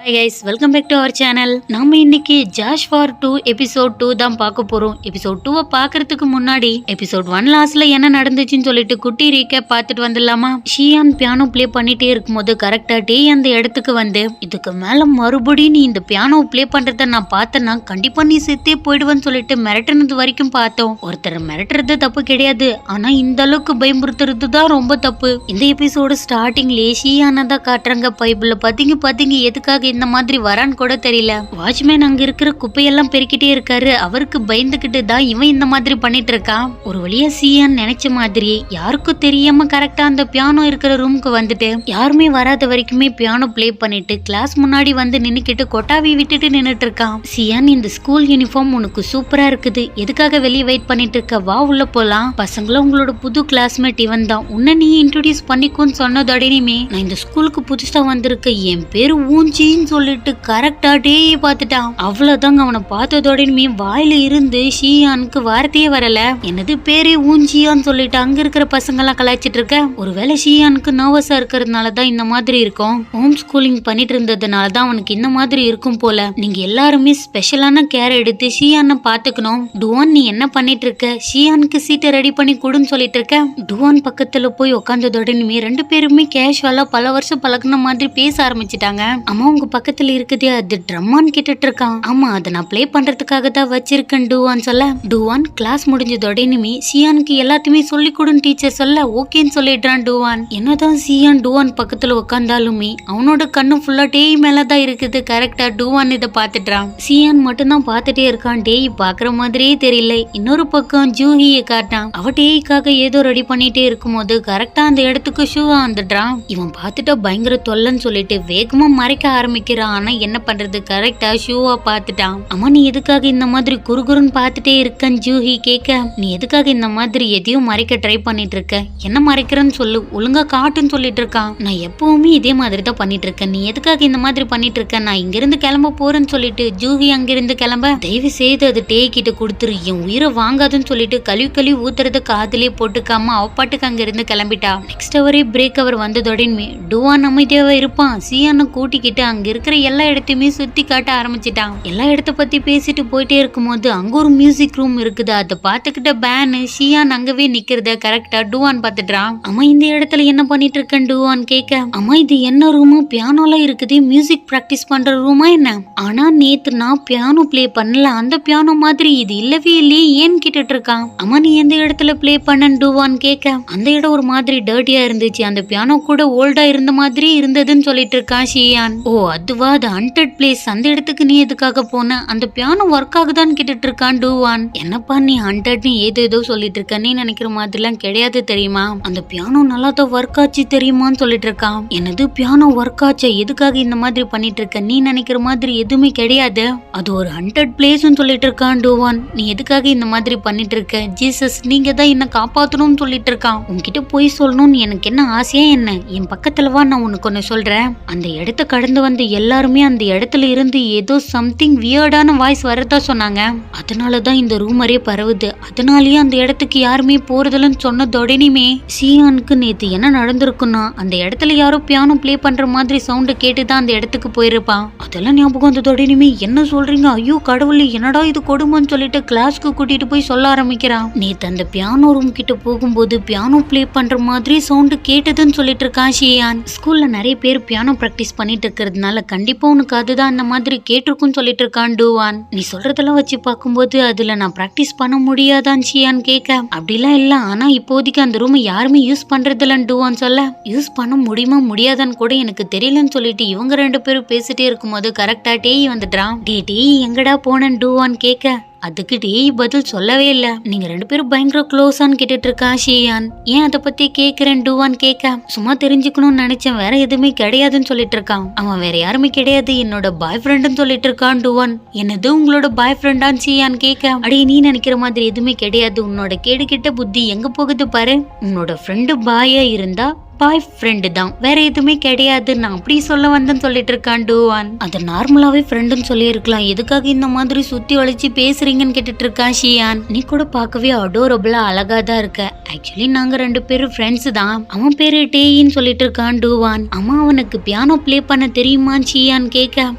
Hi guys, welcome back to our channel. நம்ம இன்னைக்கு Josh for 2 episode 2 தான் பார்க்க போறோம். எபிசோட் 2 பார்க்கறதுக்கு முன்னாடி எபிசோட் 1 லாஸ்ட்ல என்ன நடந்துச்சுன்னு சொல்லிட்டு குட்டி ரீகேப் பார்த்துட்டு வந்துடலாமா? ஷியான் பியானோ ப்ளே பண்ணிட்டே இருக்கும்போது கரெக்டா டே அந்த இடத்துக்கு வந்து, இதுக்கு மேல மறுபடியும் நீ இந்த பியானோ ப்ளே பண்றத நான் பார்த்தேன்னா கண்டிப்பா நீ செத்தே போயிடுவேன்னு சொல்லிட்டு மிரட்டுனது வரைக்கும் பார்த்தோம். ஒருத்தர் மிரட்டுறது தப்பு கிடையாது, ஆனா இந்த அளவுக்கு பயமுறுத்துறது தான் ரொம்ப தப்பு. இந்த எபிசோடு ஸ்டார்டிங்லயே ஷியானை தான் காட்டுறாங்க. பைபிள்ல பாத்தீங்க எதுக்காக இந்த மாதிரி வரான்னு கூட தெரியல. வாட்ச்மேன் அங்க இருக்கிற குப்பையெல்லாம் பெருக்கிட்டே இருக்காரு. அவருக்கு பயந்துகிட்டு தான் இவன் இந்த மாதிரி பண்ணிட்டு இருக்கான். ஒரு வழியா சியான் நினைச்ச மாதிரி யாருக்கும் தெரியாம கரெக்டா அந்த பியானோ இருக்கிற ரூமுக்கு வந்துட்டு யாருமே வராத வரைக்குமே பியானோ ப்ளே பண்ணிட்டு கிளாஸ் முன்னாடி வந்து நின்னுக்கிட்டு கொட்டாவி விட்டுட்டு நின்னுட்டு இருக்கான். சியான், இந்த ஸ்கூல் யூனிஃபார்ம் உனக்கு சூப்பரா இருக்குது, எதுக்காக வெளியே வெயிட் பண்ணிட்டு இருக்க, வா உள்ள போலாம். பசங்களும் உங்களோட புது கிளாஸ்மேட் இவன் தான், உன்னை நீ இன்ட்ரோடியூஸ் பண்ணிக்கோன்னு சொன்னதோடனே நான் இந்த ஸ்கூலுக்கு புதுசா வந்திருக்க, என் பேரு ஊஞ்சின்னு சொல்லிட்டு கரெக்டா டேயை பார்த்துட்டான். அவ்வளவுதாங்க, அவனை பார்த்ததோடனே வாயில இருந்து ஷியானுக்கு வார்த்தையே வரல. என்னது பேரே ஊஞ்சியான்னு சொல்லிட்டு அங்க இருக்கிற பசங்க எல்லாம் கலாய்ச்சிட்டு இருக்க. ஒருவேளை ஷியானுக்கு நர்வஸா இருக்கிறதுனாலதான் இந்த மாதிரி இருக்கும். ஹோம் ஸ்கூலிங் பண்ணிட்டு இருந்ததுனாலதான் அவனுக்கு இந்த மாதிரி இருக்கும் போல. நீங்க எல்லாருமே ஸ்பெஷலான கேர் எடுத்து ஷியானை பாத்துக்கணும். டுவான், நீ என்ன பண்ணிட்டு இருக்க? ஷியானுக்கு சீட்டை ரெடி பண்ணி கொடுன்னு சொல்லிட்டு இருக்க. டுவான் பக்கத்துல போய் உட்காந்ததோடனே ரெண்டு பேருமே கேஷுவலா பல வருஷம் பழகுன மாதிரி பேச ஆரம்பிச்சுட்டாங்க. அம்மா, உங்க பக்கத்துல இருக்குதே அது ட்ரம்மான்னு கேட்டுட்டு இருக்கான். ஆமா, அதை நான் ப்ளே பண்றதுக்காக தான் வச்சிருக்கேன் டுவான் சொல்ல. டுவான் கிளாஸ் முடிஞ்சதோடனே சியானுக்கு எல்லாத்தையுமே சொல்லி கொடுன்னு டீச்சர் சொல்ல ஓகேன்னு சொல்லிடுறான் டுவான். என்னதான் சியான் டுவான் பக்கத்துல உட்காந்தாலுமே அவனோட கண்ணு ஃபுல்லா டேய் மேலதான் இருக்குது. கரெக்டா டுவான் இதை பாத்துட்டான். சியான் மட்டும் தான் பாத்துட்டே இருக்கான். டேய் பாக்குற மாதிரியே தெரியல. இன்னொரு பக்கம் ஜூஹியை காட்டான். அவ டேய்க்காக ஏதோ ரெடி பண்ணிட்டே இருக்கும்போது கரெக்டா அந்த இடத்துக்கு ஷூவா வந்துடுறான். இவன் பாத்துட்டா பயங்கர தொல்லைன்னு சொல்லிட்டு வேகமா மறைக்க ஆரம்பிக்கிறான். ஆனா என்ன பண்றது, கரெக்டா ஷூவா பாத்துட்டான். அம்மா, நீ எதுக்காக இந்த மாதிரி குறுகுறுன்னு பாத்துட்டே இருக்கன்னு ஜூஹி கேட்க, நீ எதுக்காக இந்த மாதிரி எதையும் மறைக்க ட்ரை பண்ணிட்டு இருக்க, என்ன மறைக்கிறன்னு சொல்லு, ஒழுங்கா காட்டுன்னு சொல்லிட்டு இருக்கான். நான் எப்பவுமே இதே மாதிரி தான் பண்ணிட்டு இருக்கேன், நீ எதுக்காக இந்த மாதிரி பண்ணிட்டு இருக்க, நான் இங்கிருந்து கிளம்ப போறேன்னு சொல்லிட்டு ஜூஹி அங்கிருந்து கிளம்ப, தயவு செய்து அது டேய் கிட்ட கொடுத்துரு, என் உயிரை வாங்காதுன்னு சொல்லிட்டு கழுவி ஊத்துறத காதுலயே போட்டுக்காம அவ பாட்டுக்கு அங்கிருந்து கிளம்பிட்டா. நெக்ஸ்ட் அவரே பிரேக் அவர் வந்ததோடனே டுவான் அமைதியாவே இருப்பான். சியானை கூட்டிக்கிட்டு அங்க இருக்கிற எல்லா இடத்தையுமே சுத்தி காட்ட ஆரம்பிச்சிட்டான். எல்லா இடத்த பத்தி பேசிட்டு போயிட்டே இருக்கும்போது அங்க ஒரு மியூசிக் ரூம் இருக்குது. அதை பாத்துக்கிட்ட பேனு ஷியான் அங்கவே நிக்கிறத கரெக்டா டுவான் பாத்துட்டான். அம்மா, இந்த இடத்துல என்ன பண்ணிட்டு இருக்கேன் டுவான் கேட்க, அம்மா இது என்ன ரூம், பியானோலாம் இருக்குது, மியூசிக் பிராக்டிஸ் பண்ற ரூமா என்ன? ஆனா நேத்து நான் பியானோ ப்ளே பண்ணல, அந்த பியானோ மாதிரி இது இல்லவே இல்லையே, ஏன்னு கேட்டுட்டு இருக்கான். அம்மா, நீ எந்த இடத்துல ப்ளே பண்ணன்னு டுவான் கேட்க, அந்த இடம் ஒரு மாதிரி டர்ட்டியா இருந்துச்சு, அந்த பியானோ கூட ஓல்டா இருந்த மாதிரி இருந்ததுன்னு சொல்லிட்டு இருக்கான் ஷியான். ஓ அதுவா, அது ஹண்டட் பிளேஸ், அந்த இடத்துக்கு நீ எதுக்காக போன, அந்த பியானோ ஒர்க் ஆகுதான்னு கேட்டுட்டு இருக்கான் டுவான். என்னப்பா நீ ஹண்டட்னு ஏதோ சொல்லிட்டு இருக்க, நீ நினைக்கிற மாதிரிலாம் கிடையாது தெரியுமா, அந்த பியானோ நல்லா தான் ஒர்க் ஆச்சு தெரியுமான்னு சொல்லிட்டு இருக்கான். என்னது பியானோ ஒர்க் ஆச்சா, எதுக்காக இந்த மாதிரி பண்ணிட்டு இருக்க, நீ நினைக்கிற மாதிரி எதுவுமே கிடையாது, அது ஒரு ஹண்டட் பிளேஸ்ன்னு சொல்லிட்டு இருக்கான் டுவான். நீ எதுக்காக இந்த மாதிரி பண்ணிட்டு இருக்க, ஜீசஸ் நீங்க தான் என்ன காப்பாத்தணும்னு சொல்லிட்டு இருக்கான். உன்கிட்ட போய் சொல்லணும்னு எனக்கு என்ன ஆசையா என்ன, என் பக்கத்துல வா, நான் உனக்கு ஒன்னு சொல்றேன். அந்த இடத்த கடந்து வந்து எல்லாருமே அந்த இடத்துல இருந்து ஏதோ சம்திங் வியர்டான வாய்ஸ் வரதா சொன்னாங்க. அதனாலதான் இந்த ரூமரே பரவுது, அதனாலயே அந்த இடத்துக்கு யாருமே போறதில்லன்னு சொன்னதோடனே சியானுக்கு நேத்து என்ன நடந்திருக்குன்னா, அந்த இடத்துல யாரோ பியானோ ப்ளே பண்ற மாதிரி சவுண்ட கேட்டுதான் அந்த இடத்துக்கு போயிருப்பான். அதெல்லாம் ஞாபகம் வந்ததோடனே என்ன சொல்றீங்க, ஐயோ கடவுளே என்னடா இது கொடுமைன்னு சொல்லிட்டு கிளாஸ்க்கு கூட்டிட்டு போய் சொல்ல ஆரம்பிக்கிறான். நேத்து அந்த பியானோ ரூம் கிட்ட போகும்போது பியானோ ப்ளே பண்ற மாதிரி சவுண்ட் கேட்டதுன்னு சொல்லிட்டு இருக்கான் ஷியான். ஸ்கூல்ல நிறைய பேர் பியானோ பிராக்டிஸ் பண்ணிட்டு இருக்கிறதுனால கண்டிப்பா உனக்கு அதுதான் அந்த மாதிரி கேட்டிருக்குன்னு சொல்லிட்டு இருக்கான் டுவான். நீ சொல்றதெல்லாம் வச்சு பார்க்கும்போது அதுல நான் பிராக்டிஸ் பண்ண முடியாதான் ஷியான் கேட்க, அப்படிலாம் இல்ல, ஆனா இப்போதைக்கு அந்த ரூம் யாருமே யூஸ் பண்றது இல்லன்னு டுவான் சொல்ல, யூஸ் பண்ண முடியுமா முடியாதான்னு கூட எனக்கு தெரியலன்னு சொல்லிட்டு இவங்க ரெண்டு பேரும் பேசிட்டே இருக்கும்போது கரெக்டா டேய் வந்துட்டான். டேய் எங்கடா போனன்னு டுவான் கேட்க, அதுக்கு டேய் பதில் சொல்லவே இல்ல. நீங்க ரெண்டு பேரும் பயங்கர க்ளோஸான்னு கேட்டுட்டு இருக்கா ஷியான். ஏன் அதை பத்தி கேக்குறேன் டுவான் கேட்க, சும்மா தெரிஞ்சுக்கணும்னு நினைச்சேன், வேற எதுவுமே கிடையாதுன்னு சொல்லிட்டு இருக்கான். அவன் வேற யாருமே கிடையாது, என்னோட பாய் ஃப்ரெண்டுன்னு சொல்லிட்டு இருக்கான் டுவான். என்னது உங்களோட பாய் ஃப்ரெண்டான்னு ஷியான் கேட்க, அடே நீ நினைக்கிற மாதிரி எதுவுமே கிடையாது, உன்னோட கேடு கிட்ட புத்தி எங்க போகுது பாரு, உன்னோட ஃப்ரெண்டு பாயா இருந்தா பாய் ஃப்ரெண்டு தான், வேற எதுவுமே கிடையாது, நான் அப்படி சொல்ல வந்தேன்னு சொல்லிட்டு இருக்கான் டூவான். அது நார்மலாவே ஃப்ரெண்டுன்னு சொல்லி இருக்கலாம், எதுக்காக இந்த மாதிரி சுத்தி வளைச்சு பேசுறீங்கன்னு கேட்டுட்டு இருக்கான் ஷியான். நீ கூட பார்க்கவே அடோரபிளா அழகா தான் இருக்க, ஆக்சுவலி நாங்க 2 பேரும் ஃப்ரெண்ட்ஸ் தான். அவன் பேரு டேயின்னு சொல்லிட்டு இருக்கான் டூவான். அம்மா அவனுக்கு பியானோ பிளே பண்ண தெரியுமான்னு ஷியான் கேட்க,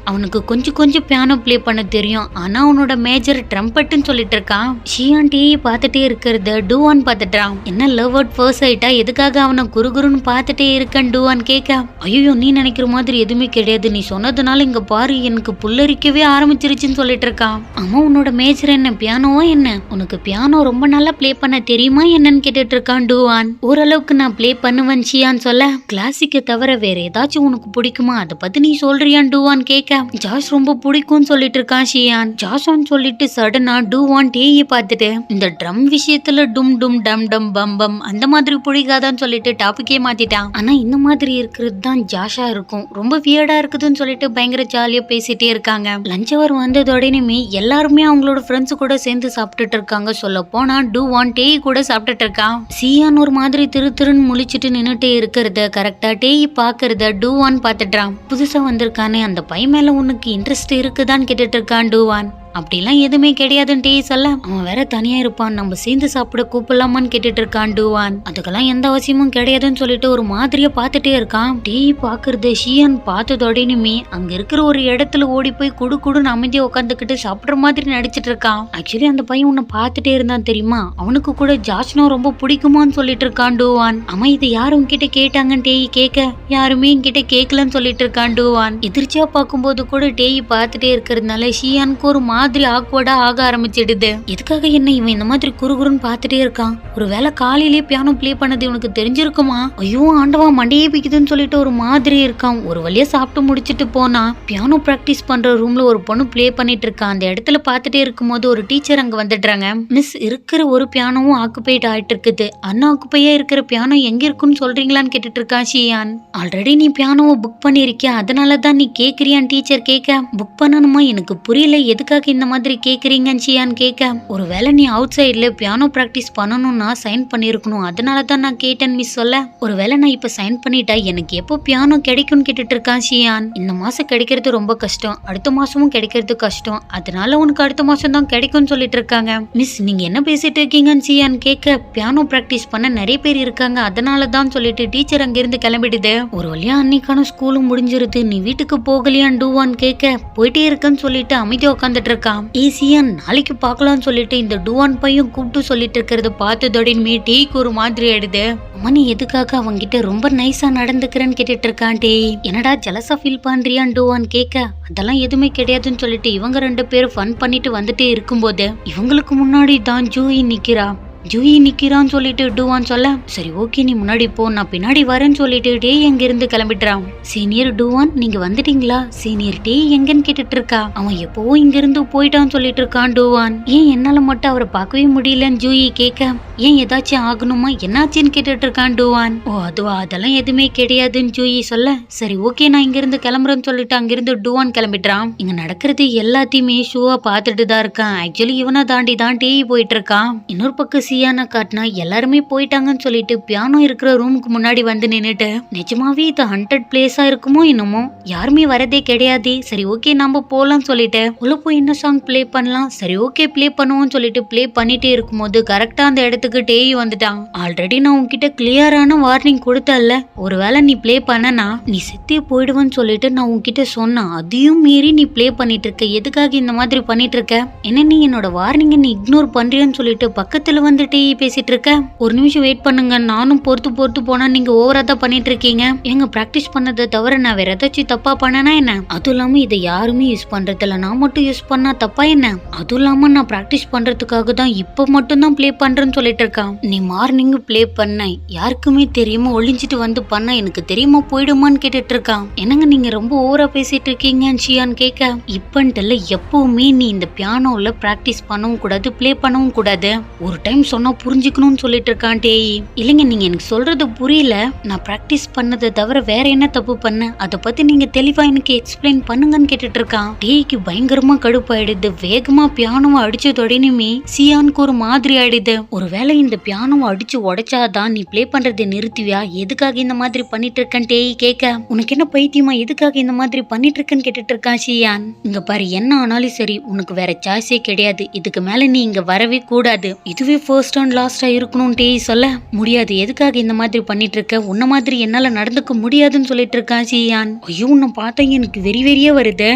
அவனுக்கு கொஞ்சம் பியானோ பிளே பண்ண தெரியும், ஆனா அவனோட மேஜர் ட்ரம்பட்னு சொல்லிட்டு இருக்கான். ஷியான் டேயை பார்த்துட்டே இருக்கிறத டூவான் பார்த்துட்டான். என்ன லவ் அட் ஃபர்ஸ்ட் சைட்டா, எதுக்காக அவனை குறுகுறுன்னு பார்த்துட்டே இருக்கான் டூவான் கேட்க, ஐயோ நீ நினைக்கிற மாதிரி எதுவுமே கிடையாது, நீ சொன்னதுனால இங்க பாரு எனக்கு புல்லரிக்கவே ஆரம்பிச்சிருச்சுன்னு சொல்லிட்டு இருக்கான். அம்மா உன்னோட மேஜர் என்ன, பியானோவா என்ன, உனக்கு பியானோ ரொம்ப நல்லா பிளே பண்ண தெரியுமா என்னன்னு கேட்டுட்டு இருக்கான் டூவான். ஓரளவுக்கு நான் பிளே பண்ணுவேன் ஷியான் சொல்ல, கிளாசிக்க தவிர வேற ஏதாச்சும் உனக்கு பிடிக்குமா, அதை பத்தி நீ சொல்றியான் டூவான் கேட்க, ஜாஷ் ரொம்ப பிடிக்கும்னு சொல்லிட்டு இருக்கான் ஷியான். ஜாஷான் சொல்லிட்டு சடனா டூவான் டேயை பார்த்துட்டு, இந்த ட்ரம் விஷயத்துல டும் டும் டம் டம் பம் பம் அந்த மாதிரி பிடிக்காதான்னு சொல்லிட்டு டாபிக்கே மாத்திட்டான். ஆனா இந்த மாதிரி இருக்கிறது தான் ஜாஷா இருக்கும், ரொம்ப வியர்டா இருக்குதுன்னு சொல்லிட்டு பயங்கர ஜாலியா பேசிட்டே இருக்காங்க. லஞ்ச் அவர் வந்ததோடனே எல்லாருமே அவங்களோட ஃப்ரெண்ட்ஸ் கூட சேர்ந்து சாப்பிட்டுட்டு இருக்காங்க. சொல்ல போனா டூவான் டேய் கூட சாப்பிட்டுட்டு இருக்கான். சியான் ஒரு மாதிரி திருன்னு முழிச்சிட்டு நின்னுட்டே இருக்கிறத கரெக்டா டேய் பாக்குறத டூவான் பாத்துட்டான். புதுசா வந்திருக்கானே அந்த பையன் மேல உனக்கு இன்ட்ரெஸ்ட் இருக்குதான்னு கேட்டுட்டு இருக்கான் டூவான். அப்படிலாம் எதுவுமே கிடையாதுன்னு டே சொல்ல, அவன் வேற தனியா இருப்பான், நம்ம சேர்ந்து சாப்பிட கூப்பிடலாமான்னு கேட்டுட்டு இருக்கான் டூவான். அதுக்கெல்லாம் எந்த அவசியமும் கிடையாதுன்னு சொல்லிட்டு ஒரு மாதிரியா பாத்துட்டே இருக்கான். டே பாக்குறது ஷியான் பார்த்ததோடனுமே அங்க இருக்கிற ஒரு இடத்துல ஓடி போய் குடுன்னு அமைதியா உட்காந்துக்கிட்டு சாப்பிடுற மாதிரி நடிச்சிட்டு இருக்கான். ஆக்சுவலி அந்த பையன் உன்னை பார்த்துட்டே இருந்தான் தெரியுமா, அவனுக்கு கூட ஜாஷ்னா ரொம்ப பிடிக்குமான்னு சொல்லிட்டு இருக்கான் டூவான். அம்மா இது யாரும் கிட்ட கேட்டாங்கன்னு டேய் கேட்க, யாருமே என்கிட்ட கேட்கலன்னு சொல்லிட்டு இருக்கான் டூவான். எதிர்ச்சியா பார்க்கும்போது கூட டேய் பார்த்துட்டே இருக்கிறதுனால ஷியானுக்கு ஒரு மாதிரி ஆக்வர்டா ஆக ஆரம்பிச்சிடுது. எதுக்காக என்ன இவன் இந்த மாதிரி குறுகுறுன்னு பார்த்துட்டே இருக்கான், ஒருவேளை காலையிலேயே பியானோ பிளே பண்ணது இவனுக்கு தெரிஞ்சிருக்குமா, ஐயோ ஆண்டவா மண்டையே பிக்குதுன்னு சொல்லிட்டு ஒரு மாதிரி இருக்கான். ஒரு வழியா சாப்பிட்டு முடிச்சிட்டு போனா பியானோ பிராக்டிஸ் பண்ற ரூம்ல ஒரு பொண்ணு பிளே பண்ணிட்டு இருக்கான். அந்த இடத்துல பார்த்துட்டே இருக்கும்போது ஒரு டீச்சர் அங்க வந்துடுறாங்க. மிஸ் இருக்கிற ஒரு பியானோவும் ஆக்குபைட் ஆயிட்டு இருக்குது, அன் ஆக்குபையா இருக்கிற பியானோ எங்க இருக்குன்னு சொல்றீங்களான்னு கேட்டுட்டு இருக்கான் ஷியான். ஆல்ரெடி நீ பியானோவை புக் பண்ணிருக்கியா, அதனாலதான் நீ கேக்குறியான்னு டீச்சர் கேட்க, புக் பண்ணணுமா எனக்கு புரியல, எதுக்காக இந்த மாதிரி கேக்குறீங்கன்னு ஷியான் கேட்க, ஒருவேளை நீ அவுட் சைட்ல பியானோ பிராக்டிஸ் பண்ணணும்னா சைன் பண்ணிருக்கணும், அதனாலதான் நான் கேட்டேன் மிஸ் சொல்ல, ஒருவேளை நான் இப்ப சைன் பண்ணிட்டா எனக்கு எப்போ பியானோ கிடைக்கும்னு கேட்டுட்டு இருக்கான் ஷியான். இந்த மாசம் கிடைக்கிறது ரொம்ப கஷ்டம், அடுத்த மாசமும் கிடைக்கிறது கஷ்டம், அதனால உனக்கு அடுத்த மாசம் தான் கிடைக்கும்னு சொல்லிட்டு இருக்காங்க. மிஸ் நீங்க என்ன பேசிட்டு இருக்கீங்கன்னு ஷியான் கேட்க, பியானோ பிராக்டிஸ் பண்ண நிறைய பேர் இருக்காங்க அதனாலதான் சொல்லிட்டு டீச்சர் அங்கிருந்து கிளம்பிடுது. ஒரு வழியா அன்னைக்கான ஸ்கூலும் முடிஞ்சிருது, நீ வீட்டுக்கு போகலையான்னு டூவான் கேட்க, போயிட்டே இருக்கன்னு சொல்லிட்டு அமைதியா உட்காந்துட்டு இருக்கான். ஈஸியான் நாளைக்கு பார்க்கலாம்னு சொல்லிட்டு இந்த டூவான் பையன் கூப்பிட்டு சொல்லிட்டு இருக்கிறத பார்த்ததோடனே டேய்க்கு ஒரு மாதிரி ஆயிடுது. அம்மா நீ எதுக்காக அவங்கிட்ட ரொம்ப நைஸா நடந்துக்கிறேன்னு கேட்டுட்டு இருக்கான். டேய் என்னடா ஜலசா ஃபீல் பண்றியான்னு டூவான் கேட்க, அதெல்லாம் எதுவுமே கிடையாதுன்னு சொல்லிட்டு இவங்க 2 பேரும் ஃபன் பண்ணிட்டு வந்துட்டே இருக்கும்போது இவங்களுக்கு முன்னாடி தான் ஜூயி நிக்கிறா. ஜூயி நிக்கிறான்னு சொல்லிட்டு டூவான் சொல்ல, சரி ஓகே நீ முன்னாடி போ நான் பின்னாடி வரேன்னு சொல்லிட்டு டே எங்க இருந்து கிளம்பிட்டுறான். சீனியர் டூவான் நீங்க வந்துட்டீங்களா, சீனியர் டே எங்கன்னு கேட்டுட்டு இருக்கா. அவன் எப்போ இங்க இருந்து போயிட்டான்னு சொல்லிட்டு இருக்கான் டூவான். ஏன் என்னால மட்டும் அவரை பார்க்கவே முடியலன்னு ஜூயி கேட்க, ஏன் ஏதாச்சும் ஆகணுமா என்னாச்சுன்னு கேட்டுட்டு இருக்கான் டூவான். ஓ அதுவா, அதெல்லாம் எதுவுமே கிடையாதுன்னு ஜூயி சொல்ல, சரி ஓகே நான் இங்க இருந்து கிளம்புறேன்னு சொல்லிட்டு அங்கிருந்து டூவான் கிளம்பிட்டுறான். இங்க நடக்கிறது எல்லாத்தையுமே ஷூவா பார்த்துட்டு தான் இருக்கான். ஆக்சுவலி இவனை தாண்டி தான் டே போயிட்டு இருக்கான். இன்னொரு பக்கம் சியானா காட்டினா எல்லாருமே போயிட்டாங்கன்னு சொல்லிட்டு பியானோ இருக்கிற ரூமுக்கு முன்னாடி வந்து நின்னுட்டு, நிஜமாவே இது ஹண்டட் பிளேஸா இருக்குமோ என்னமோ, யாருமே வரதே கிடையாது, சரி ஓகே நம்ம போலாம்னு சொல்லிட்டு உள்ள போய் என்ன சாங் பிளே பண்ணலாம், சரி ஓகே பிளே பண்ணுவோம்னு சொல்லிட்டு பிளே பண்ணிட்டே இருக்கும்போது கரெக்டா அந்த இடத்துக்கு டேய் வந்துட்டான். ஆல்ரெடி நான் உன்கிட்ட கிளியரான வார்னிங் கொடுத்தல்ல, ஒருவேளை நீ பிளே பண்ணனா நீ செத்தே போயிடுவேன்னு சொல்லிட்டு நான் உன்கிட்ட சொன்னேன், அதையும் மீறி நீ பிளே பண்ணிட்டு இருக்க, எதுக்காக இந்த மாதிரி பண்ணிட்டு இருக்க, என்ன நீ என்னோட வார்னிங்க நீ இக்னோர் பண்றியான்னு சொல்லிட்டு பக்கத்துல வந்து பேசிட்டு இருக்க, ஒரு நிமிஷம் வெயிட் பண்ணுங்க, நானும் பொறுத்து போனா நீங்க ஓவரா தான் பண்ணிட்டு இருக்கீங்க, எங்க பிராக்டிஸ் பண்ணதை தவிர நான் வேற ஏதாச்சும் தப்பா பண்ணனா என்ன, அதுவும் இல்லாம இதை யாருமே யூஸ் பண்றது இல்ல, நான் மட்டும் யூஸ் பண்ணா தப்பா என்ன, அதுவும் இல்லாம நான் பிராக்டிஸ் பண்றதுக்காக தான் இப்ப மட்டும் தான் பிளே பண்றேன்னு சொல்லிட்டு இருக்கான். நீ மார்னிங் பிளே பண்ண யாருக்குமே தெரியுமா ஒளிஞ்சிட்டு வந்து பண்ண எனக்கு தெரியுமா போயிடுமான்னு கேட்டுட்டு இருக்கான். என்னங்க நீங்க ரொம்ப ஓவரா பேசிட்டு இருக்கீங்கன்னு ஷியான் கேட்க, இப்பன்ட்டு எப்பவுமே நீ இந்த பியானோல பிராக்டிஸ் பண்ணவும் கூடாது பிளே பண்ணவும் கூடாது, ஒரு டைம் சொன்னா புரிஞ்சுக்கணும்னு சொல்லிட்டு இருக்கான் டேய். இல்லைங்க, நீங்க எனக்கு சொல்றது புரியல. நான் பிராக்டிஸ் பண்ணதை தவிர வேற என்ன தப்பு பண்ண, அதை பத்தி நீங்க தெளிவா எனக்கு எக்ஸ்பிளைன் பண்ணுங்கன்னு கேட்டுட்டு இருக்கான். டேய்க்கு பயங்கரமா கடுப்பாயிடுது. வேகமா பியானோவை அடிச்சு தொடனுமே சியானுக்கு ஒரு மாதிரி ஆயிடுது. ஒருவேளை இந்த பியானோவை அடிச்சு உடைச்சாதான் நீ பிளே பண்றதை நிறுத்துவியா? எதுக்காக இந்த மாதிரி பண்ணிட்டு இருக்கேன் டேய் கேட்க. உனக்கு என்ன பைத்தியமா, எதுக்காக இந்த மாதிரி பண்ணிட்டு இருக்கேன்னு கேட்டுட்டு இருக்கான் சியான். இங்க பாரு, என்ன ஆனாலும் சரி, உனக்கு வேற சாய்ஸே கிடையாது. இதுக்கு மேல நீ இங்க வரவே கூடாது. இதுவே ஃபர்ஸ்ட் அண்ட் லாஸ்டா இருக்கணும் டேய் சொல்ல முடியாது. எதுக்காக இந்த மாதிரி பண்ணிட்டு இருக்க? உன்ன மாதிரி என்னால நடந்துக்க முடியாதுன்னு சொல்லிட்டு இருக்கான் சியான். ஐயோ, உன்னை பார்த்தா எனக்கு வெறியே வருது.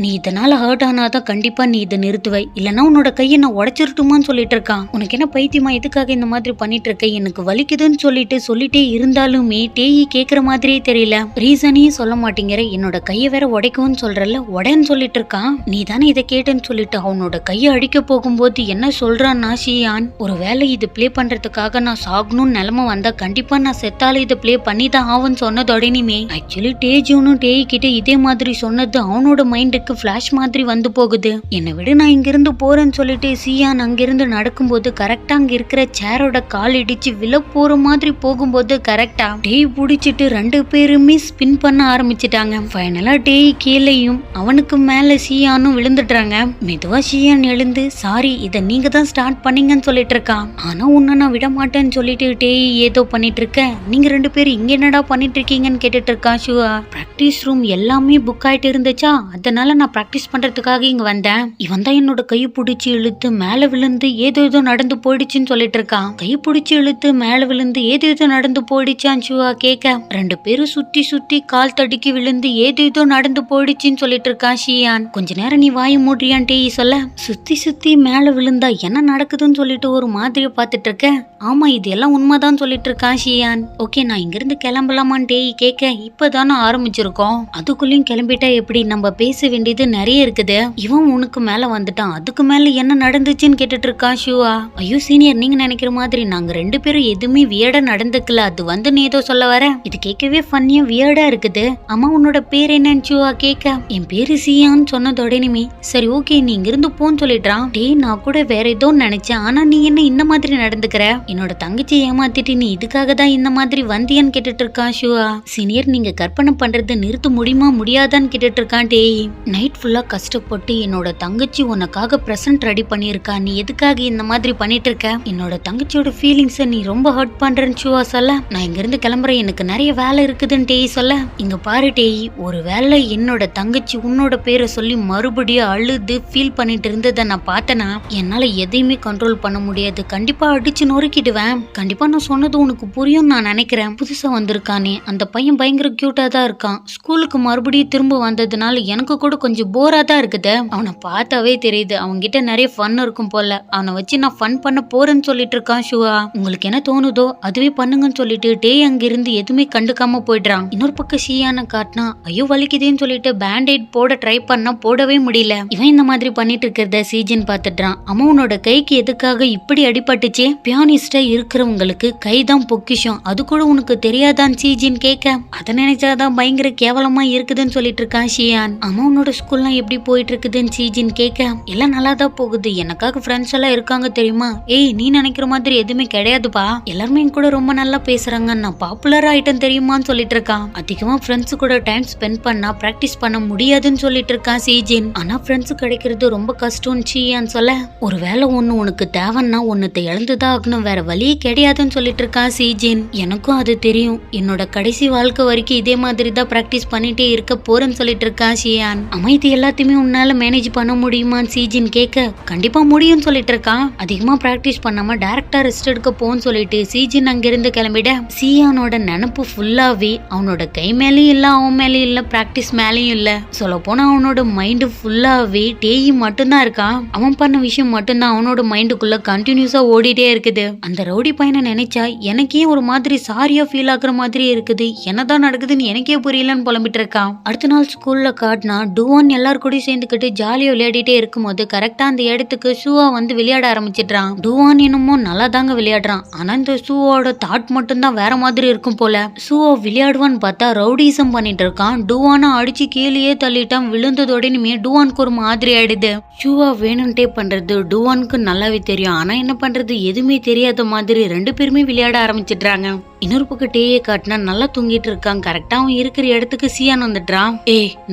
நீ இதனால ஹர்ட் ஆனாதான் கண்டிப்பா நீ இதை நிறுத்துவை, இல்லனா உன்னோட கையை நான் உடைச்சிருட்டுமான்னு சொல்லிட்டு இருக்கான். உனக்கு என்ன பைத்தியமா, எதுக்காக இந்த மாதிரி பண்ணிட்டு இருக்க? எனக்கு வலிக்குதுன்னு சொல்லிட்டே இருந்தாலுமே டேய் கேக்குற மாதிரியே தெரியல. ரீசனையும் சொல்ல மாட்டேங்கிற. என்னோட கையை வேற உடைக்கும்னு சொல்றல, உடைன்னு சொல்லிட்டு இருக்கான். நீ தானே இதை கேட்டேன்னு சொல்லிட்டு அவனோட கையை அடிக்க போகும்போது என்ன சொல்றான்னா சியான், ஒருவேளை இது பிளே பண்றதுக்காக நான் சாகணும்னு நிலைமை வந்தா கண்டிப்பா நான் செத்தாலும் இதை பிளே பண்ணி தான் ஆகும்னு சொன்னதோடனே ஆக்சுவலி டேஜுனும் டேய் கிட்ட இதே மாதிரி சொன்னது அவனோட மைண்டுக்கு பிளாஷ் மாதிரி வந்து போகுது. என்னை விட நான் இங்கிருந்து போறேன்னு சொல்லிட்டு சியான் அங்கிருந்து நடக்கும்போது கரெக்டா அங்க இருக்கிற சேரோட கால் இடிச்சு விழ போற மாதிரி போகும்போது கரெக்டா டேய் புடிச்சிட்டு ரெண்டு பேருமே ஸ்பின் பண்ண ஆரம்பிச்சிட்டாங்க. ஃபைனலா டேய் கீழேயும் அவனுக்கு மேல சியானும் விழுந்துட்டாங்க. மெதுவா சியான் எழுந்து சாரி, இதை நீங்க தான் ஸ்டார்ட் பண்ணீங்கன்னு சொல்லிட்டு இருக்கான். ஆனா உன்னை நான் விட மாட்டேன்னு சொல்லிட்டு டேய் ஏதோ பண்ணிட்டு இருக்க, நீங்க ரெண்டு பேரும் இங்க என்னடா பண்ணிட்டு இருக்கீங்கன்னு கேட்டுட்டு இருக்கான் ஷுவா. பிராக்டிஸ் ரூம் எல்லாமே புக் ஆயிட்டு இருந்துச்சா, அதனால நான் பிராக்டிஸ் பண்றதுக்காக இங்க வந்தேன். இவன் தான் என்னோட கையை பிடிச்சி இழுத்து மேல விழுந்து ஏதோ நடந்து போயிடுச்சுன்னு சொல்லிட்டு இருக்கான். கையை பிடிச்சி இழுத்து மேல விழுந்து ஏதோ நடந்து போயிடுச்சான் ஷுவா கேட்க. ரெண்டு பேரும் சுத்தி கால் தடுக்கி விழுந்து ஏதோ நடந்து போயிடுச்சுன்னு சொல்லிட்டு இருக்கான் ஷியான். கொஞ்ச நேரம் நீ வாய் மூடுறியான் டேய் சொல்ல. சுத்தி மேல விழுந்தா என்ன நடக்குதுன்னு சொல்லிட்டு ஒரு மாதிரியை பார்த்துட்டு இருக்க. ஆமா, இது எல்லாம் உண்மைதான் சொல்லிட்டு இருக்கான் ஷியான். ஓகே, நான் இங்கிருந்து கிளம்பலாமான் டேய் கேட்க. இப்பதானே ஆரம்பிச்சிருக்கோம், அதுக்குள்ளயும் கிளம்பிட்டா எப்படி? நம்ம பேச வேண்டியது நிறைய இருக்குது. இவன் உனக்கு மேல வந்துட்டான், அதுக்கு மேல என்ன நடந்துச்சுன்னு கேட்டுட்டு இருக்கான் ஷுவா. ஐயோ சீனியர், நீங்க நினைக்கிற மாதிரி நாங்க ரெண்டு பேரும் எதுவுமே வியர்டா நடந்துக்கல. அது நீ ஏதோ சொல்ல வர. இது கேட்கவே ஃபன்னியா வியர்டா இருக்குது. அம்மா உன்னோட பேர் என்னன்னு ஷுவா கேட்க. என் பேரு சியான்னு சொன்னதோடனே சரி ஓகே நீ இங்கிருந்து போன்னு சொல்லிடுறான். டேய் நான் கூட வேற ஏதோ நினைச்சேன், ஆனா நீ என்ன இந்த மாதிரி நடந்துக்கிற? என்னோட தங்கச்சி ஏமாத்திட்டு நீ இதுக்காக தான் இந்த மாதிரி வந்தியான்னு கேட்டுட்டு இருக்கான் ஷுவா. சீனியர், நீங்க கற்பனை பண்றதை நிறுத்த முடியுமா முடியாதான்னு கேட்டுட்டு இருக்கான். டேய் நைட் ஃபுல்லா கஷ்டப்பட்டு என்னோட தங்கச்சி உனக்காக பிரசன்ட் ரெடி பண்ணிருக்கா, நீ எதுக்காக இந்த மாதிரி பண்ணிட்டு இருக்க? என்னோட தங்கச்சியோட ஃபீலிங்ஸை நீ ரொம்ப ஹர்ட் பண்றேன்னு ஷுவா சொல்ல. நான் இங்க இருந்து கிளம்புறேன், எனக்கு நிறைய வேலை இருக்குதுன்னு டேய் சொல்ல. இங்க பாரு டேய், ஒரு வேலை என்னோட தங்கச்சி உன்னோட பேரை சொல்லி மறுபடியும் அழுது ஃபீல் பண்ணிட்டு இருந்ததை நான் பார்த்தேன்னா என்னால எதையுமே கண்ட்ரோல் பண்ண முடியாது. கண்டிப்பா அடிச்சு நொறுக்கிடுவேன். கண்டிப்பா நான் சொன்னது உனக்கு புரியும் நான் நினைக்கிறேன். புதுசா வந்திருக்கானே அந்த பையன் பயங்கர கியூட்டா தான் இருக்கான். ஸ்கூலுக்கு மறுபடியும் திரும்ப வந்ததுனால எனக்கு கூட கொஞ்சம் போரா தான் இருக்குது. அவனை பார்த்தாவே தெரியுது அவன்கிட்ட நிறைய ஃபன் இருக்கும் போல. அவனை வச்சு நான் ஃபன் பண்ண போறேன்னு சொல்லிட்டு இருக்கான் ஷுவா. உங்களுக்கு என்ன தோணுதோ அதுவே பண்ணுங்கன்னு சொல்லிட்டு டேய் அங்கிருந்து எதுவுமே கண்டுக்காம போயிடுறான். இன்னொரு பக்கம் ஷியான காட்டினா ஐயோ வலிக்குதேன்னு சொல்லிட்டு பேண்டேட் போட ட்ரை பண்ணா போடவே முடியல. இவன் இந்த மாதிரி பண்ணிட்டு இருக்கிறத சீஜன் பாத்துட்டான். அம்மாவனோட கைக்கு எதுக்காக இப்படி அடிபட்டுச்சு? பியானிஸ்டா இருக்கிறவங்களுக்கு கைதான் பொக்கிஷம், அது கூட உனக்கு தெரியாதான் சீஜின் கேட்க. அதை நினைச்சாதான் பயங்கர கேவலமா இருக்குதுன்னு சொல்லிட்டு இருக்கான் ஷியான். அம்மாவனோட ஸ்கூல்லாம் எப்படி போயிட்டு இருக்குதுன்னு சீஜின் கேட்க. எல்லாம் நல்லா தான் போகுது, எனக்காக ஃப்ரெண்ட்ஸ் எல்லாம் இருக்காங்க தெரியுமா? ஏய் நீ நினைக்கிற மாதிரி எதுவுமே கிடையாதுப்பா, எல்லாருமே என் கூட ரொம்ப நல்லா பேசுறாங்க, நான் பாப்புலர் ஆயிட்டேன் தெரியுமான்னு சொல்லிட்டு இருக்கான். அதிகமா ஃப்ரெண்ட்ஸ் கூட டைம் ஸ்பெண்ட் பண்ணா பிராக்டிஸ் பண்ண முடியாதுன்னு சொல்லிட்டு இருக்கான் சீஜின். ஆனா ஃப்ரெண்ட்ஸ் கிடைக்கிறது ரொம்ப கஷ்டம் ஷியான் சொல்ல. ஒருவேளை ஒண்ணு உனக்கு தேவைன்னா ஒன்னத்தை இழந்துதான் ஆகணும், வேற வழியே கிடையாதுன்னு சொல்லிட்டு இருக்கான் சீஜின். எனக்கும் அது தெரியும், என்னோட கடைசி வாழ்க்கை வரைக்கும் இதே மாதிரி தான் பிராக்டிஸ் பண்ணிட்டே இருக்க போறேன்னு சொல்லிட்டு இருக்கான் ஷியான். அமைதி எல்லாத்தையுமே உன்னால மேனேஜ் பண்ண முடியுமான்னு சீஜின் கேட்க. கண்டிப்பா முடியும்னு சொல்லிட்டு இருக்கான். அதிகமா பிராக்டிஸ் பண்ணாம டைரக்டா ரெஸ்ட் எடுக்க போன்னு சொல்லிட்டு சீஜின் அங்கிருந்து கிளம்பிட. சியானோட நினப்பு ஃபுல்லாவே அவனோட கை மேலேயும் இல்ல, அவன் மேலேயும் இல்ல, பிராக்டிஸ் மேலேயும் இல்ல. சொல்ல போனா அவனோட மைண்டு ஃபுல்லாவே டேய் மட்டும்தான் இருக்கான். அவன் பண்ண விஷயம் மட்டும்தான் அவனோட மைண்டுக்குள்ள கண்டினியூஸா ஓடிட்டே இருக்குது. அந்த ரவுடி பையனை நினைச்சா எனக்கே ஒரு மாதிரி சாரியா ஃபீல் ஆகுற மாதிரி இருக்குது. என்னதான் நடக்குதுன்னு எனக்கே புரியலன்னு புலம்பிட்டு இருக்கான். அடுத்த நாள் ஸ்கூல்ல காட்டினா டுவான் எல்லாரும் கூட சேர்ந்துக்கிட்டு ஜாலியா விளையாடிட்டே இருக்கும்போது கரெக்டா அந்த இடத்துக்கு ஷூவா வந்து விளையாட ஆரம்பிச்சிடுறான். டுவான் என்னமோ நல்லா தாங்க விளையாடுறான், ஆனா இந்த ஷூவோட தாட் மட்டும் தான் வேற மாதிரி இருக்கும் போல. ஷூவா விளையாடுவான்னு பார்த்தா ரவுடிசம் பண்ணிட்டு இருக்கான். டுவானா அடிச்சு கீழே தள்ளிட்டான். விழுந்ததோடனே டுவானுக்கு ஒரு மாதிரி ஆயிடுது. ஷூவா வேணும்ட்டே பண்றது டுவானுக்கு நல்லாவே தெரியும். ஆனா என்ன பண்றது, பண்றது எதுவுமே தெரியாத மாதிரி 2 பேருமே விளையாட ஆரம்பிச்சிடுறாங்க. இன்னொரு பக்கம் டேயை காட்டினா நல்லா தூங்கிட்டு இருக்கான். கரெக்டா அவன் இருக்கிற இடத்துக்கு சியான் வந்துடுறான்.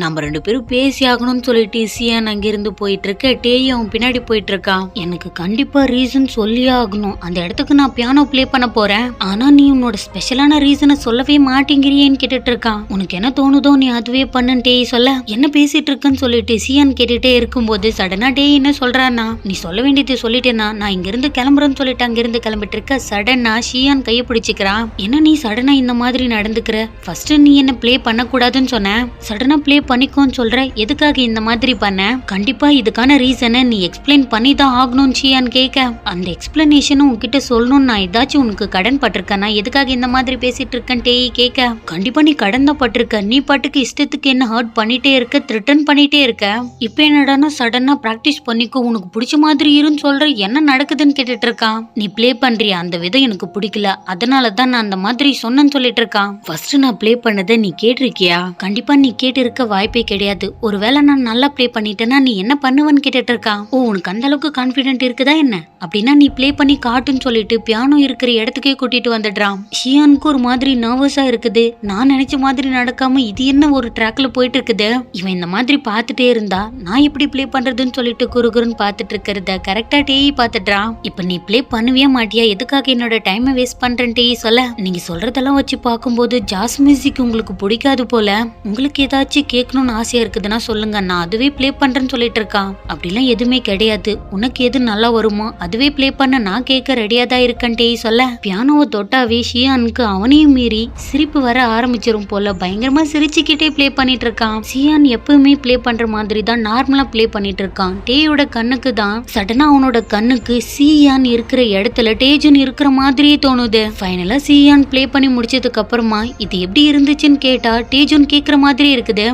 நம்ம 2 பேரும் பேசி ஆகணும்னு சொல்லிட்டு சியான் அங்கிருந்து போயிட்டு இருக்க, டேயை அவன் பின்னாடி போயிட்டு இருக்கான். எனக்கு கண்டிப்பா ரீசன் சொல்லி ஆகணும், அந்த இடத்துக்கு நான் பியானோ பிளே பண்ண போறேன், ஆனா நீ உன்னோட ஸ்பெஷலான ரீசனை சொல்லவே மாட்டேங்கிறியேன்னு கேட்டுட்டு இருக்கான். உனக்கு என்ன தோணுதோ நீ அதுவே பண்ணுன்னு டேய் சொல்ல, என்ன பேசிட்டு இருக்குன்னு சொல்லிட்டு சியான் கேட்டுட்டே இருக்கும்போது சடனா டேய் என்ன சொல்றான்னா, நீ சொல்ல வேண்டியது சொல்லிட்டேன்னா நான் இங்க இருந்து கிளம்புறேன்னு சொல்லிட்டு அங்கிருந்து கிளம்பிட்டு இருக்க. சடனா சியான் கையை பிடிச்சிக்கிறான். என்ன நீ சடனா இந்த மாதிரி நடந்துக்கிற, ஃபர்ஸ்ட் நீ என்ன பிளே பண்ண கூடாதுன்னு சொன்ன, சடனா பிளே பண்ணிக்கோன்னு சொல்ற, எதுக்காக இந்த மாதிரி பண்ண, கண்டிப்பா இதுக்கான ரீசனை நீ எக்ஸ்பிளைன் பண்ணி தான் ஆகணும்னு சியான் கேட்க, அந்த எக்ஸ்பிளனேஷனும் உன்கிட்ட சொல்லணும், நான் ஏதாச்சும் உனக்கு கடன் பட்டிருக்கேனா, எதுக்காக இந்த மாதிரி பேசிட்டு இருக்கேன் டேய் கேட்க, கண்டிப்பா நீ கடன் தான் பட்டிருக்க, நீ பாட்டுக்கு இஷ்டத்துக்கு என்ன ஹர்ட் பண்ணிட்டே இருக்க, த்ரிட்டன் பண்ணிட்டே இருக்க, இப்ப என்னடானா சடனா பிராக்டிஸ் பண்ணிக்கோ, உனக்கு பிடிச்ச மாதிரி இருன்னு சொல்ற, என்ன நடக்குதுன்னு கேட்டுட்டு இருக்கான். நீ பிளே பண்றியா, அந்த விதம் எனக்கு பிடிக்கல, அதனாலதான் நான் அந்த மாதிரி சொன்னேன்னு சொல்லிட்டு இருக்கான். ஃபர்ஸ்ட் நான் பிளே பண்ணதை நீ கேட்டிருக்கியா, கண்டிப்பா நீ கேட்டு இருக்க வாய்ப்பே கிடையாது, ஒருவேளை நான் நல்லா பிளே பண்ணிட்டேன்னா நீ என்ன பண்ணுவேன்னு கேட்டுட்டு இருக்கான். ஓ உனக்கு அந்த அளவுக்கு கான்பிடென்ட் இருக்குதா என்ன, அப்படின்னா நீ பிளே பண்ணி காட்டுன்னு சொல்லிட்டு பியானோ இருக்கிற இடத்துக்கே கூட்டிட்டு வந்துடுறான். ஷியானுக்கு ஒரு மாதிரி நர்வஸா இருக்குது, நான் நினைச்ச மாதிரி நடக்காம இது என்ன ஒரு ட்ராக்ல போயிட்டு இருக்குது, இவன் இந்த மாதிரி பாத்துட்டே இருந்தா நான் எப்படி பிளே பண்றதுன்னு சொல்லிட்டு குறுகுறுன்னு பாத்துட்டு இருக்கிறத கரெக்டா டேய் பாத்துடுறான். இப்ப நீ பிளே பண்ணுவியா மாட்டியா, எதுக்காக என்னோட டைமை வேஸ்ட் பண்றேன் டேய் சொல்ல, நீங்க சொல்றதெல்லாம் வச்சு பார்க்கும்போது ஜாஸ் மியூசிக் உங்களுக்கு பிடிக்காது போல, உங்களுக்கு ஏதாச்சும் கேட்கணும்னு ஆசையா இருக்குதுன்னா சொல்லுங்க, நான் அதுவே பிளே பண்றேன்னு சொல்லிட்டு இருக்கான். அப்படிலாம் எதுவுமே கிடையாது, உனக்கு எது நல்லா வருமோ அதுவே பிளே பண்ண நான் கேட்க ரெடியா தான் இருக்கேன் டேய் சொல்ல, பியானோவை தொட்டாவே ஷியானுக்கு அவனையும் மீறி சிரிப்பு வர ஆரம்பிச்சிரும் போல, பயங்கரமா சிரிச்சுக்கிட்டே பிளே பண்ணிட்டு இருக்கான். ஷியான் எப்பவுமே பிளே பண்ற மாதிரி தான் நார்மலா பிளே பண்ணிட்டு இருக்கான். டேயோட கண்ணுக்கு தான் சடனா அவனோட கண்ணுக்கு சியான் இருக்கிற இடத்துல டேஜன் இருக்கிற மாதிரியே தோணுது. ஃபைனலா சியான் பிளே பண்ணி முடிச்சதுக்கு அப்புறமா இது எப்படி இருந்துச்சுன்னு கேட்டா டேஜன் கேக்குற மாதிரி இருக்குது.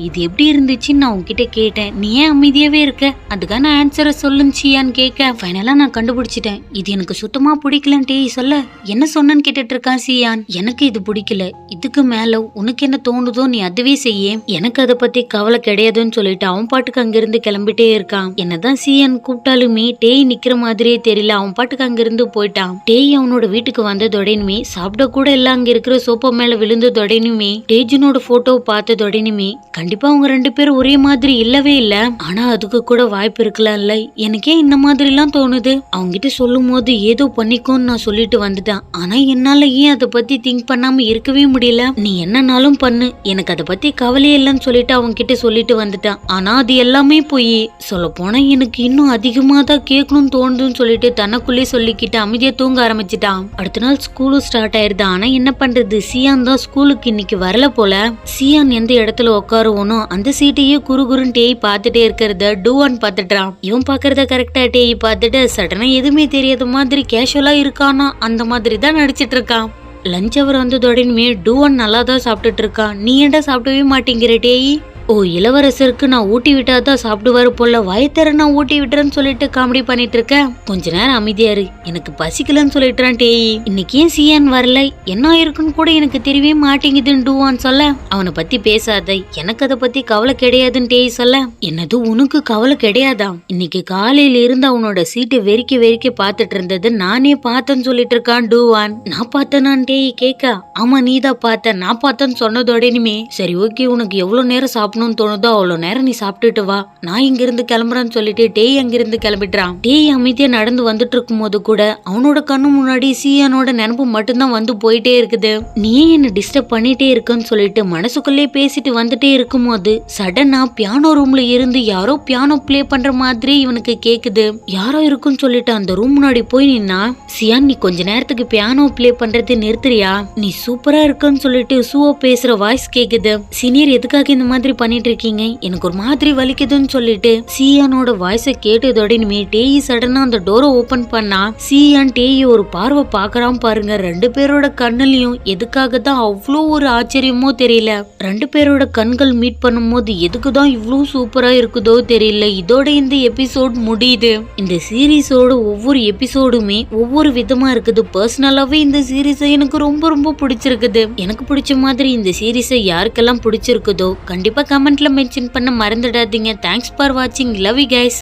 இது எப்படி இருந்துச்சுன்னு நான் உன்கிட்ட கேட்டேன், நீ ஏன் அமைதியாவே இருக்க, அதுக்கான ஆன்சரை சொல்லுன்னு சியான் கேட்க, ஃபைனலா நான் கண்டுபிடிச்சிட்டேன், இது எனக்கு சுத்தமா பிடிக்கலன்னு டேய் சொல்ல, என்ன சொன்னன்னு கேட்டுட்டு இருக்கான் சியான். எனக்கு இது பிடிக்கல, இதுக்கு மேல உனக்கு என்ன தோணுதோ நீ அதுவே செய்ய, எனக்கு அதை பத்தி கவலை கிடையாதுன்னு சொல்லிட்டு அவன் பாட்டுக்கு அங்கிருந்து கிளம்பிட்டே இருக்கான். என்னதான் சியான் கூப்பிட்டாலுமே டேய் நிக்கிற மாதிரியே தெரியல, அவன் பாட்டுக்கு அங்கிருந்து போயிட்டான். டேய் அவனோட வீட்டுக்கு வந்ததோடனுமே சாப்பிட கூட எல்லாம் அங்க இருக்கிற சோப்பா மேல விழுந்ததோடனுமே டேஜனோட போட்டோ பார்த்ததோடனுமே கண்டிப்பா அவங்க 2 பேரும் ஒரே மாதிரி இல்லவே இல்ல, ஆனா அதுக்கு கூட வாய்ப்பு இருக்கலாம்ல, எனக்கே இந்த மாதிரி எல்லாம் தோணுது, அவங்க கிட்ட சொல்லும் போது ஏதோ பண்ணிக்கோன்னு நான் சொல்லிட்டு வந்துட்டேன், ஆனா என்னால ஏன் அதை பத்தி திங்க் பண்ணாம இருக்கவே முடியல, நீ என்னன்னாலும் பண்ணு எனக்கு அதை பத்தி கவலையே இல்லைன்னு சொல்லிட்டு அவங்க கிட்ட சொல்லிட்டு வந்துட்டான், ஆனா அது எல்லாமே போய் சொல்ல போனா எனக்கு இன்னும் அதிகமா தான் கேட்கணும்னு தோணுதுன்னு சொல்லிட்டு தனக்குள்ளே சொல்லிக்கிட்டு அமைதியா தூங்க ஆரம்பிச்சிட்டான். அடுத்த நாள் ஸ்கூலும் ஸ்டார்ட் ஆயிருது, ஆனா என்ன பண்றது சியான் தான் ஸ்கூலுக்கு இன்னைக்கு வரல போல. சியான் எந்த இடத்துல உட்காருவோனோ அந்த சீட்டையே குறுகுறுன்னு டேய் பார்த்துட்டே இருக்கிறத டூவான் பார்த்துட்டான். இவன் பாக்குறத கரெக்டா டேய் பார்த்துட்டு சடனா எதுவுமே தெரியாத மாதிரி கேஷுவலா இருக்கானா அந்த மாதிரி தான் நடிச்சிட்டு இருக்கான். லஞ்ச் அவர் வந்ததோடனே டூவான் நல்லா தான் சாப்பிட்டுட்டு இருக்கான். நீ ஏன்டா சாப்பிடவே மாட்டேங்கிற டேய், ஓ இளவரசருக்கு நான் ஊட்டி விட்டாதான் சாப்பிடுவாரு போல, வயத்தர நான் ஊட்டி விட்டுறேன்னு சொல்லிட்டு காமெடி பண்ணிட்டு இருக்க, கொஞ்ச நேரம் அமைதியாரு எனக்கு பசிக்கலன்னு சொல்லிட்டுறான் டேய். இன்னைக்கு ஏன் சியான் வரல, என்ன இருக்குன்னு கூட எனக்கு தெரியவே மாட்டேங்குதுன்னு டூவான் சொல்ல, அவனை பத்தி பேசாத எனக்கு அதை பத்தி கவலை கிடையாதுன்னு டேய் சொல்ல, என்னது உனக்கு கவலை கிடையாதா, இன்னைக்கு காலையில இருந்து அவனோட சீட்டை வெறிக்க வெறிக்க பாத்துட்டு இருந்தது நானே பார்த்தேன்னு சொல்லிட்டு இருக்கான் டூவான். நான் பார்த்தேனான் டேய் கேட்க, ஆமா நீதான் பார்த்த, நான் பார்த்தேன்னு சொன்னதோடனுமே சரி ஓகே உனக்கு எவ்வளவு நேரம் சாப்பிடணும்னு தோணுதோ அவ்வளவு நேரம் நீ சாப்பிட்டுட்டு வா, நான் இங்க இருந்து கிளம்புறேன்னு சொல்லிட்டு டேய் அங்கிருந்து கிளம்பிடுறான். டேய் அமைதியா நடந்து வந்துட்டு இருக்கும் போது கூட அவனோட கண்ணு முன்னாடி சியானோட நினைப்பு மட்டும்தான் வந்து போயிட்டே இருக்குது. நீ என்ன டிஸ்டர்ப் பண்ணிட்டே இருக்கன்னு சொல்லிட்டு மனசுக்குள்ளே பேசிட்டு வந்துட்டே இருக்கும் போது சடனா பியானோ ரூம்ல இருந்து யாரோ பியானோ பிளே பண்ற மாதிரி இவனுக்கு கேக்குது. யாரோ இருக்குன்னு சொல்லிட்டு அந்த ரூம் முன்னாடி போய் நின்னா, சியான் நீ கொஞ்ச நேரத்துக்கு பியானோ பிளே பண்றது நிறுத்துறியா, நீ சூப்பரா இருக்குன்னு சொல்லிட்டு சூவோ பேசுற வாய்ஸ் கேக்குது. சீனியர் எதுக்காக இந்த மாதிரி பண்ணிட்டு இருக்கீங்க, எனக்கு ஒரு மாதிரி வலிக்குதுன்னு சொல்லிட்டு சியானோட வாய்ஸ கேட்டதோடனுமே டேய் சடனா அந்த டோரை ஓபன் பண்ணா சியான் டேய் ஒரு பார்வை பாக்குறான் பாருங்க. 2 பேரோட கண்ணுலயும் எதுக்காக தான் அவ்வளோ ஒரு ஆச்சரியமோ தெரியல. 2 பேரோட கண்கள் மீட் பண்ணும் போது எதுக்குதான் இவ்வளவு சூப்பரா இருக்குதோ தெரியல. இதோட இந்த எபிசோட் முடியுது. இந்த சீரீஸோட ஒவ்வொரு எபிசோடுமே ஒவ்வொரு விதமா இருக்குது. பர்சனலாவே இந்த சீரீஸை எனக்கு ரொம்ப ரொம்ப பிடிச்சிருக்குது. எனக்கு பிடிச்ச மாதிரி இந்த சீரீஸை யாருக்கெல்லாம் பிடிச்சிருக்குதோ கண்டிப்பா கமெண்ட்ல மென்ஷன் பண்ண மறந்துடாதீங்க. தேங்க்ஸ் ஃபார் வாட்சிங். Love you guys.